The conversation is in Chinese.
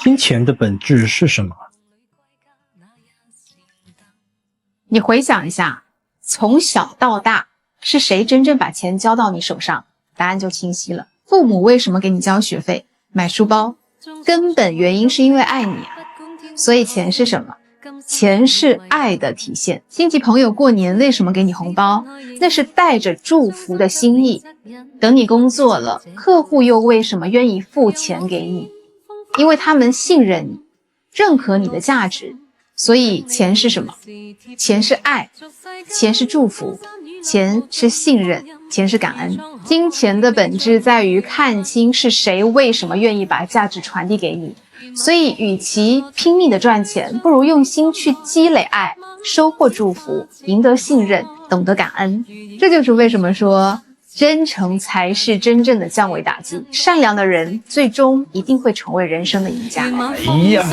金钱的本质是什么？你回想一下，从小到大，是谁真正把钱交到你手上？答案就清晰了。父母为什么给你交学费、买书包？根本原因是因为爱你啊。所以钱是什么？钱是爱的体现。亲戚朋友过年为什么给你红包？那是带着祝福的心意。等你工作了，客户又为什么愿意付钱给你？因为他们信任你，认可你的价值。所以钱是什么？钱是爱，钱是祝福，钱是信任，钱是感恩。金钱的本质在于看清是谁为什么愿意把价值传递给你。所以与其拼命的赚钱，不如用心去积累爱，收获祝福，赢得信任，懂得感恩。这就是为什么说真诚才是真正的降维打击，善良的人最终一定会成为人生的赢家。哎呀